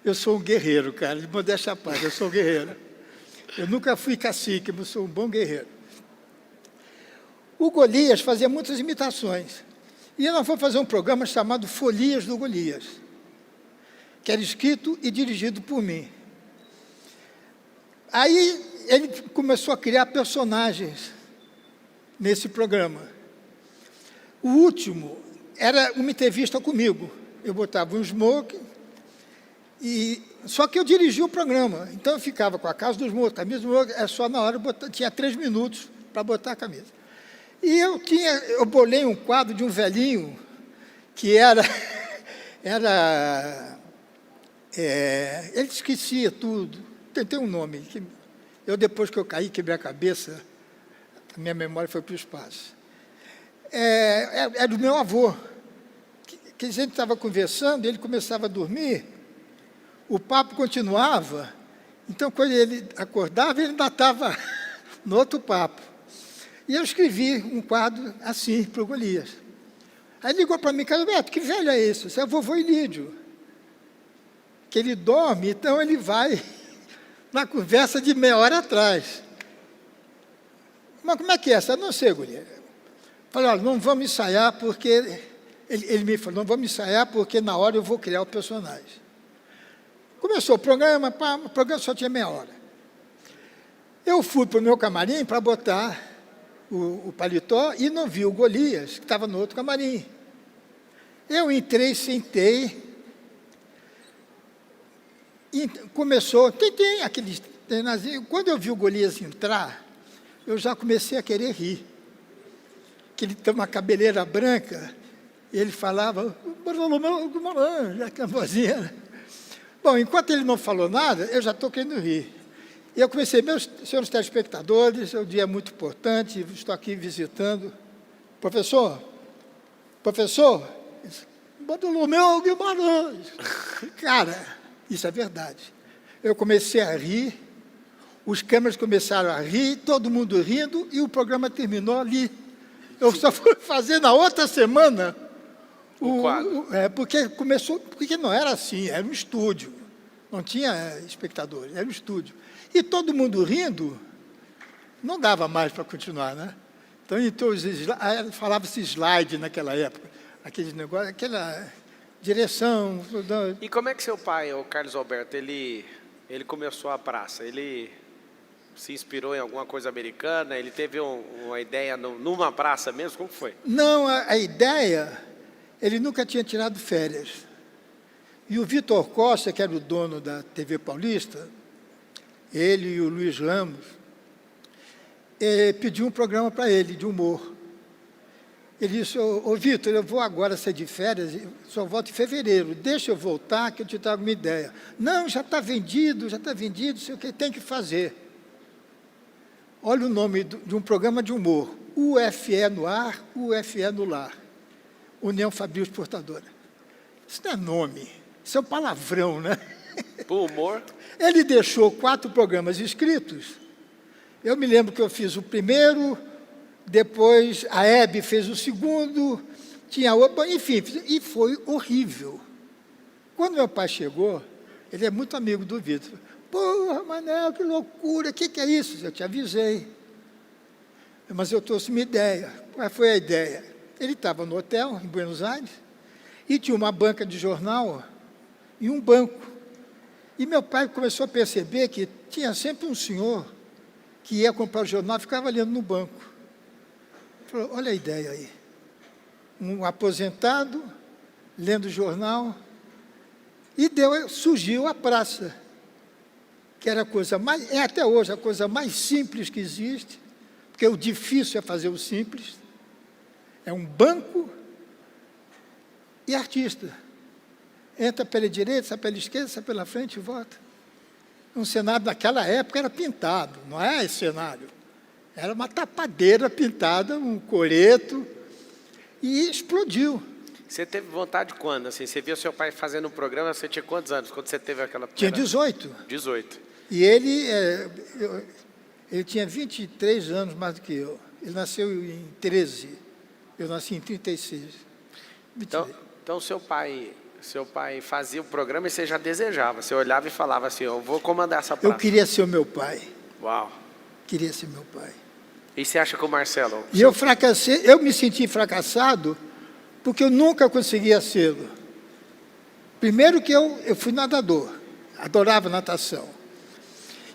Eu sou um guerreiro, cara, de modéstia à parte, eu sou um guerreiro. Eu nunca fui cacique, mas sou um bom guerreiro. O Golias fazia muitas imitações. E nós fomos fazer um programa chamado Folias do Golias, que era escrito e dirigido por mim. Aí ele começou a criar personagens nesse programa. O último era uma entrevista comigo. Eu botava um smoking, só que eu dirigia o programa. Então eu ficava com a casa do smoking, camisa do smoking, só na hora tinha 3 minutos para botar a camisa. E eu bolei um quadro de um velhinho que ele esquecia tudo. Tem um nome. Depois que eu caí, quebrei a cabeça, a minha memória foi para o espaço. É do meu avô, que a gente estava conversando, ele começava a dormir, o papo continuava, então, quando ele acordava, ele ainda estava no outro papo. E eu escrevi um quadro assim para o Golias. Aí ele ligou para mim, cara, Beto, que velho é esse? Isso é o vovô Ilídio, que ele dorme, então ele vai na conversa de meia hora atrás. Mas como é que é essa? Eu não sei, Golias. Falei, olha, não vamos ensaiar porque... Ele me falou, não vamos ensaiar porque na hora eu vou criar o personagem. Começou o programa só tinha meia hora. Eu fui para o meu camarim para botar o paletó e não vi o Golias, que estava no outro camarim. Eu entrei, sentei, e começou, aqueles treinazinhos. Quando eu vi o Golias entrar, eu já comecei a querer rir. Que ele tem uma cabeleira branca, e ele falava, Bartolomeu Guimarães, aquela vozinha. Bom, enquanto ele não falou nada, eu já estou querendo rir. E eu comecei, meus senhores telespectadores, o dia é muito importante, estou aqui visitando. Professor, Bartolomeu Guimarães. Cara, isso é verdade. Eu comecei a rir, os câmeras começaram a rir, todo mundo rindo, e o programa terminou ali. Eu só fui fazer na outra semana o quadro. Porque não era assim, era um estúdio. Não tinha espectadores, era um estúdio. E todo mundo rindo, não dava mais para continuar, né? Então falava-se slide naquela época, aquele negócio, aquela direção. E como é que seu pai, o Carlos Alberto, ele começou a praça? Ele se inspirou em alguma coisa americana? Ele teve uma ideia numa praça mesmo? Como foi? Não, a ideia, ele nunca tinha tirado férias. E o Vitor Costa, que era o dono da TV Paulista, ele e o Luiz Ramos, pediu um programa para ele, de humor. Ele disse, ô Vitor, eu vou agora sair de férias, só volto em fevereiro, deixa eu voltar que eu te trago uma ideia. Não, já está vendido, sei o que tem que fazer. Olha o nome de um programa de humor, UFE no ar, UFE no lar, União Fabril Exportadora. Isso não é nome, isso é um palavrão, né? O humor? Ele deixou 4 programas escritos. Eu me lembro que eu fiz o primeiro, depois a Hebe fez o segundo, tinha outro, enfim, e foi horrível. Quando meu pai chegou, ele é muito amigo do Vitor. Porra, Manel, que loucura, o que é isso? Eu te avisei. Mas eu trouxe uma ideia. Qual foi a ideia? Ele estava no hotel, em Buenos Aires, e tinha uma banca de jornal e um banco. E meu pai começou a perceber que tinha sempre um senhor que ia comprar o jornal e ficava lendo no banco. Falou, olha a ideia aí. Um aposentado, lendo o jornal, e surgiu a praça, que era a coisa mais, até hoje, a coisa mais simples que existe, porque o difícil é fazer o simples. É um banco e artista. Entra pela direita, sai pela esquerda, sai pela frente e volta. Um cenário daquela época era pintado, não é esse cenário. Era uma tapadeira pintada, um coreto, e explodiu. Você teve vontade quando? Assim, você viu seu pai fazendo um programa, você tinha quantos anos quando você teve aquela Tinha primeira... 18. 18. E ele tinha 23 anos mais do que eu. Ele nasceu em 13. Eu nasci em 36. Então seu pai Seu pai fazia o programa e você já desejava. Você olhava e falava assim, eu vou comandar essa praça. Eu queria ser o meu pai. Uau. Queria ser meu pai. E você acha que o Marcelo... E eu fracassei, eu me senti fracassado porque eu nunca conseguia sê-lo. Primeiro que eu fui nadador, adorava natação.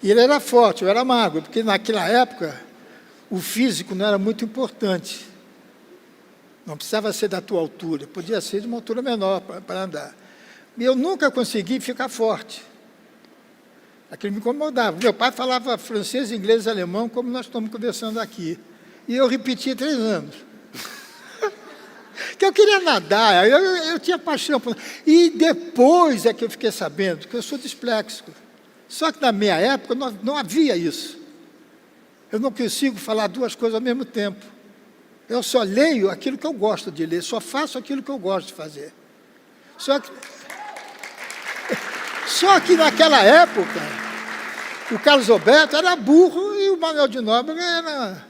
E ele era forte, eu era magro, porque naquela época o físico não era muito importante. Não precisava ser da tua altura, podia ser de uma altura menor para andar. E eu nunca consegui ficar forte. Aquilo me incomodava. Meu pai falava francês, inglês, alemão, como nós estamos conversando aqui. E eu repeti 3 anos. Que eu queria nadar, eu tinha paixão por... E depois é que eu fiquei sabendo que eu sou disléxico. Só que na minha época não havia isso. Eu não consigo falar 2 coisas ao mesmo tempo. Eu só leio aquilo que eu gosto de ler, só faço aquilo que eu gosto de fazer. Só que naquela época, o Carlos Alberto era burro e o Manuel de Nóbrega era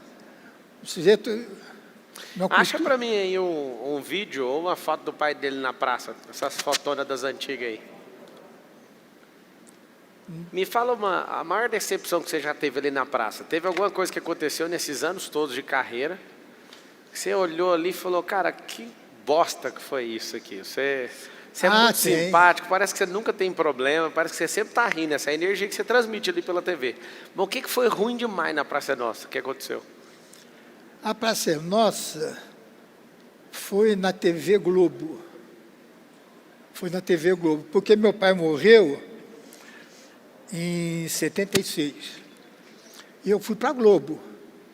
um sujeito... Acha para mim aí um vídeo ou uma foto do pai dele na praça, essas fotonas das antigas aí. Me fala a maior decepção que você já teve ali na praça. Teve alguma coisa que aconteceu nesses anos todos de carreira, que você olhou ali e falou, cara, que bosta que foi isso aqui. Você é muito simpático, parece que você nunca tem problema, parece que você sempre está rindo, essa energia que você transmite ali pela TV. Mas o que foi ruim demais na Praça Nossa? O que aconteceu? A Praça Nossa foi na TV Globo. Foi na TV Globo, porque meu pai morreu em 76. E eu fui para a Globo.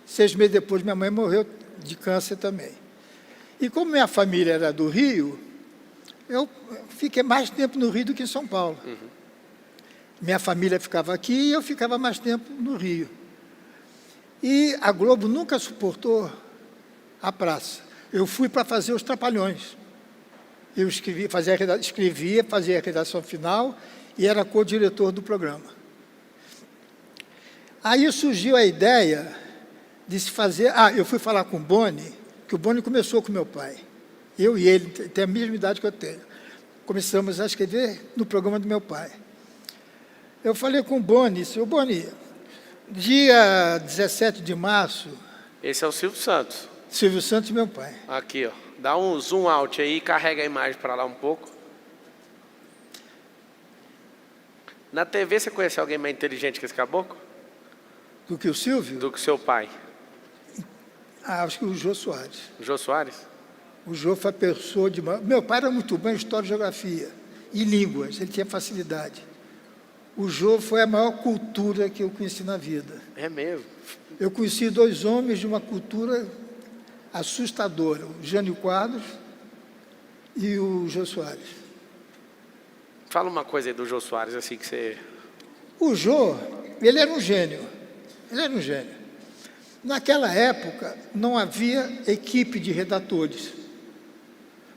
6 meses depois, minha mãe morreu de câncer também. E como minha família era do Rio, eu fiquei mais tempo no Rio do que em São Paulo. Uhum. Minha família ficava aqui e eu ficava mais tempo no Rio. E a Globo nunca suportou a praça. Eu fui para fazer os Trapalhões. Eu escrevia, fazia a redação final e era co-diretor do programa. Aí surgiu a ideia de se fazer... eu fui falar com o Boni, que o Boni começou com meu pai. Eu e ele, tem a mesma idade que eu tenho. Começamos a escrever no programa do meu pai. Eu falei com o Boni, disse, Boni, dia 17 de março... Esse é o Silvio Santos. Silvio Santos, meu pai. Aqui, ó. Dá um zoom out aí e carrega a imagem para lá um pouco. Na TV você conheceu alguém mais inteligente que esse caboclo? Do que o Silvio? Do que seu pai. Acho que o Jô Soares. O Jô Soares? O Jô foi a pessoa de... Meu pai era muito bom em história e geografia. E línguas, ele tinha facilidade. O Jô foi a maior cultura que eu conheci na vida. É mesmo? Eu conheci 2 homens de uma cultura assustadora, o Jânio Quadros e o Jô Soares. Fala uma coisa aí do Jô Soares, assim que você... O Jô, ele era um gênio. Ele era um gênio. Naquela época, não havia equipe de redatores.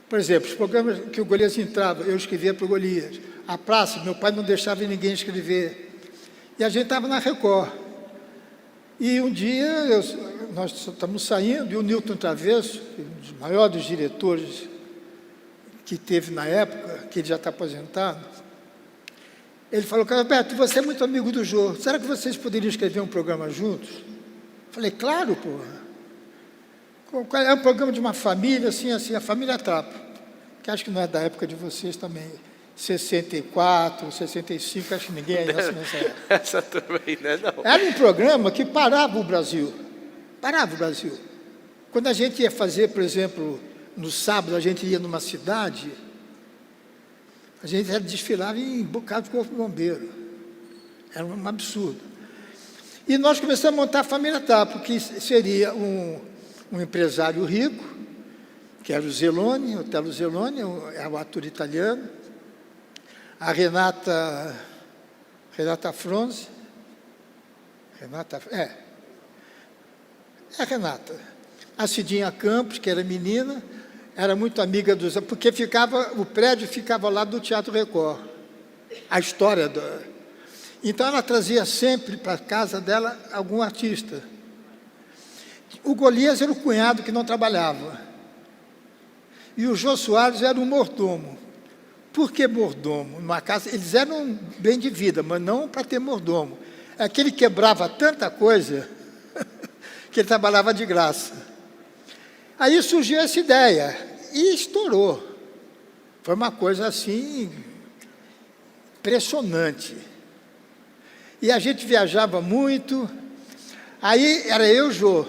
Por exemplo, os programas que o Golias entrava, eu escrevia para o Golias. A praça, meu pai não deixava ninguém escrever. E a gente estava na Record. E um dia, nós estamos saindo, e o Newton Travesso, um dos maiores diretores que teve na época, que ele já está aposentado, ele falou, Carlos Alberto, você é muito amigo do Jô, será que vocês poderiam escrever um programa juntos? Falei, claro, porra. É um programa de uma família, assim, a família Trapo, que acho que não é da época de vocês também, 64, 65, acho que ninguém aí nessa época. Essa também, né? Não. Era um programa que parava o Brasil. Parava o Brasil. Quando a gente ia fazer, por exemplo, no sábado, a gente ia numa cidade, a gente desfilava em bocado de corpo bombeiro. Era um absurdo. E nós começamos a montar a família Trapo, que seria um empresário rico, que era o Zeloni, Otello Zeloni, é o ator italiano, a Renata Fronze, a Renata, a Cidinha Campos, que era menina, era muito amiga dos... Porque o prédio ficava lá do Teatro Record, a história do... Então, ela trazia sempre para a casa dela algum artista. O Golias era o cunhado que não trabalhava. E o Jô Soares era o mordomo. Por que mordomo? Numa casa, eles eram bem de vida, mas não para ter mordomo. Aquele quebrava tanta coisa que ele trabalhava de graça. Aí surgiu essa ideia e estourou. Foi uma coisa assim, impressionante. E a gente viajava muito. Aí era eu e o Jô,